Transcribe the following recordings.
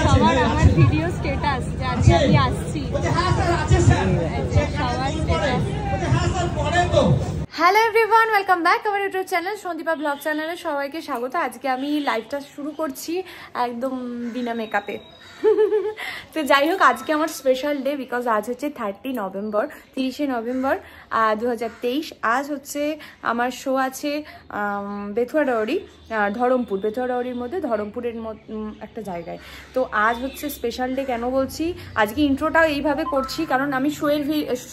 সবার আমার video status যে আজকে আমি আসছি সবার status. Hello everyone, welcome back our YouTube channel Sandipa blog চ্যানেলে সবাইকে স্বাগত। আজকে আমি লাইভটা শুরু করছি একদম বিনা মেকআপে। তো যাই হোক, আজকে আমার স্পেশাল ডে, বিকজ আজ হচ্ছে 30 নভেম্বর 2023। আজ হচ্ছে আমার শো আছে বেথুয়াডাওয়ারি, বেথুয়াডাওয়ারির মধ্যে ধরমপুরের একটা জায়গায়। তো আজ হচ্ছে স্পেশাল ডে। কেন বলছি আজকে ইন্ট্রোটাও এইভাবে করছি, কারণ আমি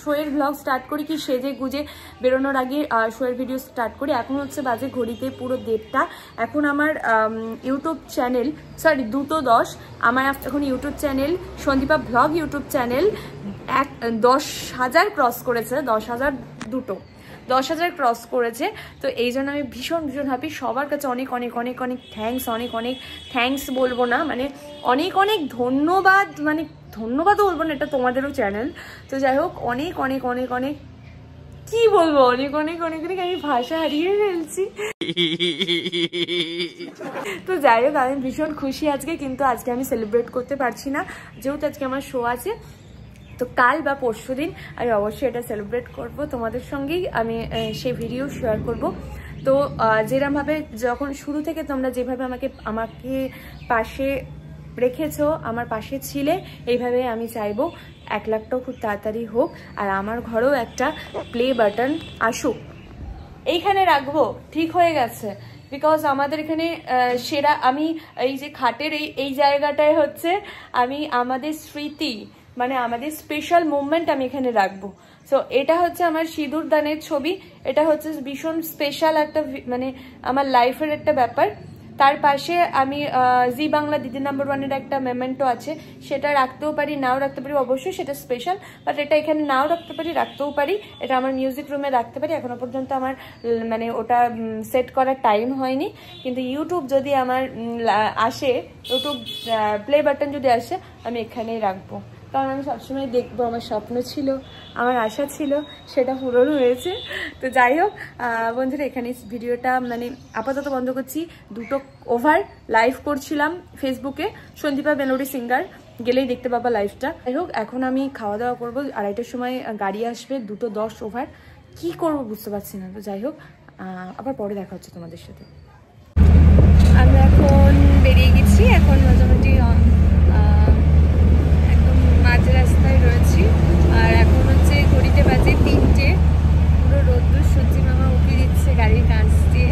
শোয়ের ব্লগ স্টার্ট করি কি সেজে গুজে বেরোনোর আগে শোয়ের ভিডিও স্টার্ট করি। এখন হচ্ছে বাজে ঘড়িতে পুরো 1:30। এখন আমার ইউটিউব চ্যানেল 2:10 আমার এখন YouTube channel Sandipa blog YouTube channel 10,000 cross করেছে। 10,000 ক্রস করেছে। তো এই জন্য আমি ভীষণ হ্যাপি। সবার কাছে অনেক থ্যাঙ্কস, অনেক থ্যাঙ্কস বলবো না, মানে অনেক ধন্যবাদ, মানে ধন্যবাদও বলবো না, এটা তোমাদেরও চ্যানেল। তো যাই হোক, অনেক কি বলবো, অনেক আমি ভাষা হারিয়ে ফেলছি। তো যাই হোক, আমি ভীষণ খুশি আজকে, কিন্তু আজকে আমি সেলিব্রেট করতে পারছি না, যেহেতু আজকে আমার শো আছে। তো কাল বা পরশু দিন আমি অবশ্যই এটা সেলিব্রেট করব, তোমাদের সঙ্গেই আমি সেই ভিডিও শেয়ার করব। তো যেরকমভাবে যখন শুরু থেকে তোমরা যেভাবে আমাকে পাশে রেখেছো, আমার পাশে ছিলে, এইভাবে আমি চাইবো 1 লাখটাও খুব তাড়াতাড়ি হোক, আর আমার ঘরেও একটা প্লে বাটন আসুক। এইখানে রাখবো, ঠিক হয়ে গেছে, বিকজ আমাদের এখানে সেরা, আমি এই যে খাটের এই জায়গাটায় হচ্ছে আমি আমাদের স্মৃতি, মানে আমাদের স্পেশাল মুভমেন্ট আমি এখানে রাখবো। সো এটা হচ্ছে আমার সিঁদুর দানের ছবি, এটা হচ্ছে ভীষণ স্পেশাল একটা, মানে আমার লাইফের একটা ব্যাপার। তার পাশে আমি জি বাংলা দিদি নাম্বার 1-এর একটা মেমেন্টো আছে, সেটা রাখতেও পারি, নাও রাখতে পারি, অবশ্যই সেটা স্পেশাল, বাট এটা এখানে নাও রাখতে পারি, রাখতেও পারি। এটা আমার মিউজিক রুমে রাখতে পারি। এখনো পর্যন্ত আমার মানে ওটা সেট করার টাইম হয়নি, কিন্তু ইউটিউব যদি আমার আসে, ইউটিউব প্লে বাটন যদি আসে, আমি এখানেই রাখবো, কারণ আমি সবসময় দেখবো। আমার স্বপ্ন ছিল, আমার আশা ছিল, সেটা পূরণ হয়েছে। তো যাই হোক বন্ধুরা, এখানে ভিডিওটা মানে আপাতত বন্ধ করছি। 2 ওভার লাইভ করছিলাম ফেসবুকে, সন্দীপা মেলোডি সিঙ্গার, গেলেই দেখতে পাবা লাইভটা। যাই হোক, এখন আমি খাওয়া দাওয়া করবো, 2:30টার সময় গাড়ি আসবে, 2:10 ওভার। কি করবো বুঝতে পারছি না। তো যাই হোক, আবার পরে দেখা হচ্ছে তোমাদের সাথে। আমরা এখন বেরিয়ে গেছি, এখন মোটামুটি মাঝ রাস্তায় রয়েছি, আর এখন হচ্ছে ঘড়িতে বাজে 3টে। পুরো রোদ্দুর সূর্যি মামা উঠে দিচ্ছে গাড়ির কাঁচ দিয়ে,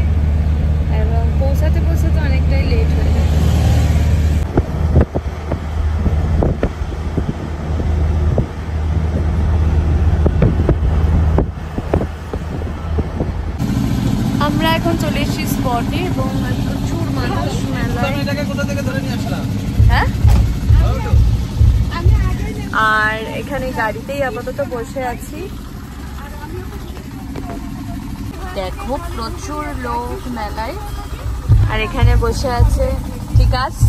এবং পৌঁছাতে অনেকটাই লেট হয়ে যায়। আমরা এখন চলে এসেছি স্পটে, এবং প্রচুর মানুষ মেলায়। হ্যাঁ, আর এখানে গাড়িতেই আপাতত বসে আছি। দেখো প্রচুর লোক মেলায়, আর এখানে বসে আছে, ঠিক আছে,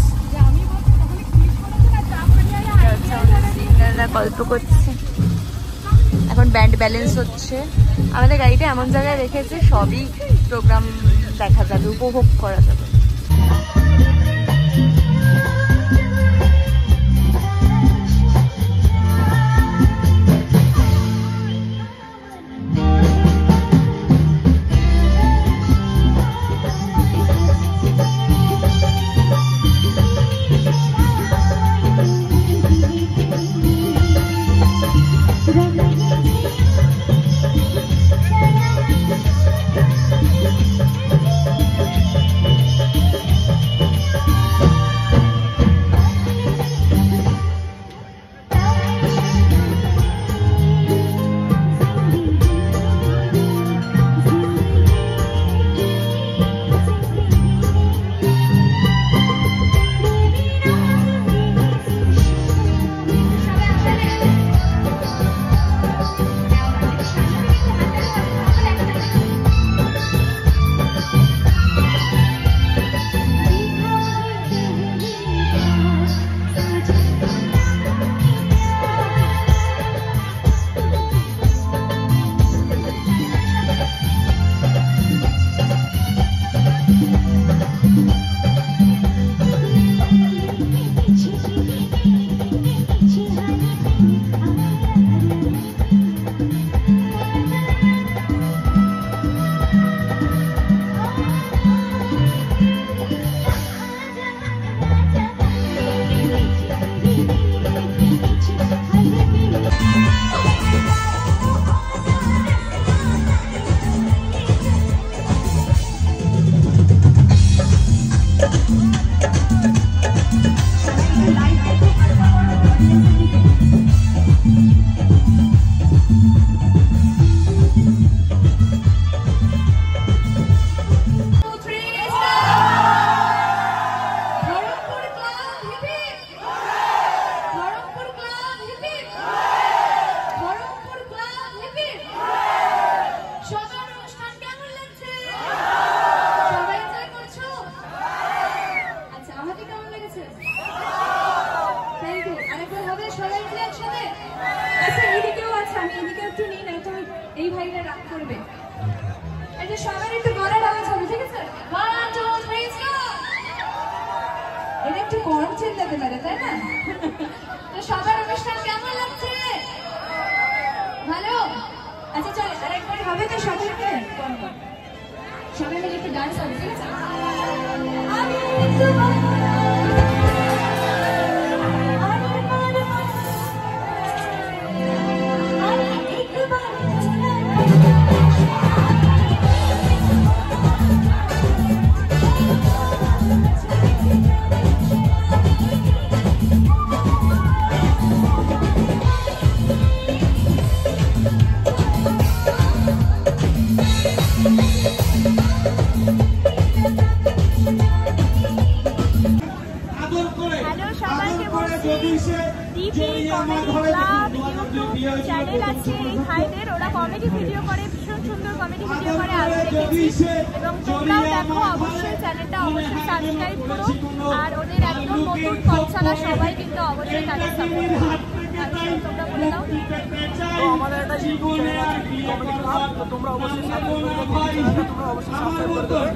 সিঙ্গাররা গল্প করছে, এখন ব্যান্ড ব্যালেন্স হচ্ছে। আমাদের গাড়িটা এমন জায়গায় রেখেছে, সবই প্রোগ্রাম দেখা যাবে, উপভোগ করা যাবে। সবাই মিলে একটু ডান্স হবে, ঠিক আছে? চ্যানেল আছে এই ভাইদের, ওরা কমেডি ভিডিও করে, ভীষণ সুন্দর কমেডি ভিডিও করে, আমি দেখেছি। এবং তোমরাও দেখো, অবশ্যই চ্যানেলটা অবশ্যই সাবস্ক্রাইব করো। আর ওদের একদম নতুন কচ্ছালা, সবাই কিন্তু অবশ্যই তাদের সাপোর্ট করো। তোমরা বলে দাও। তো আমাদের একটা ইউটিউব চ্যানেল আছে কমেডি ক্লাব, তো তোমরা অবশ্যই সাবস্ক্রাইব করে দেবে, তোমরা অবশ্যই সাবস্ক্রাইব করে দেবে।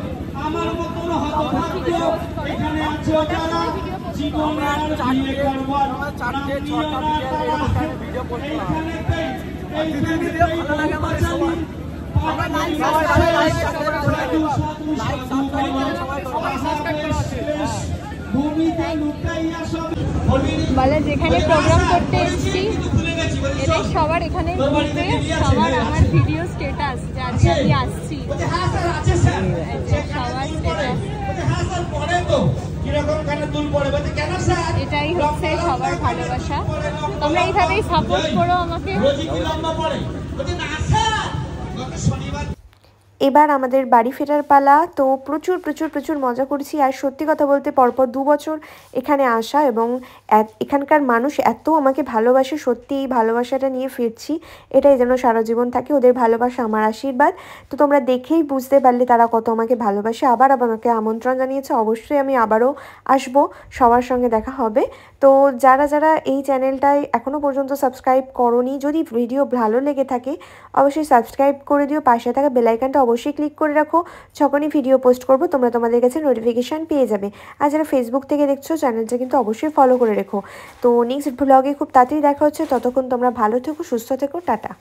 আমরা চারটে 6টা ভিডিও পোস্ট করা হয়। ভিডিও ভালো লাগে আমাদের সবাই। বলে যেখানে প্রোগ্রাম করতে এসেছি এদের সবার এখানে গ্রুপে সবার আমার ভিডিও স্ট্যাটাস যে আজকে আমি আসছি, সবার স্ট্যাটাস এটাই হচ্ছে সবার ভালোবাসা। তোমরা এইভাবেই সাপোর্ট করো আমাকে। এবার আমাদের বাড়ি ফেরার পালা। তো প্রচুর প্রচুর প্রচুর মজা করছি। আর সত্যি কথা বলতে পরপর 2 বছর এখানে আসা এবং এখানকার মানুষ এত আমাকে ভালোবাসে, সত্যি এই ভালোবাসাটা নিয়ে ফিরছি, এটাই যেন সারা জীবন থাকে। ওদের ভালোবাসা আমার আশীর্বাদ। তো তোমরা দেখেই বুঝতে পারলে তারা কত আমাকে ভালোবাসে। আবার আমাকে আমন্ত্রণ জানিয়েছে, অবশ্যই আমি আবারও আসবো, সবার সঙ্গে দেখা হবে। তো যারা যারা এই চ্যানেলটায় এখনও পর্যন্ত সাবস্ক্রাইব করোনি, যদি ভিডিও ভালো লেগে থাকে অবশ্যই সাবস্ক্রাইব করে দিও, পাশে থাকা বেল আইকনটা অবশ্যই ক্লিক করে রাখো, যখনই ভিডিও পোস্ট করবো তোমরা তোমাদের কাছে নোটিফিকেশান পেয়ে যাবে। আর যারা ফেসবুক থেকে দেখছো চ্যানেলটা কিন্তু অবশ্যই ফলো করে রেখো। তো নেক্সট ব্লগে খুব তাড়াতাড়ি দেখা হচ্ছে, ততক্ষণ তোমরা ভালো থেকো, সুস্থ থেকো, টাটা।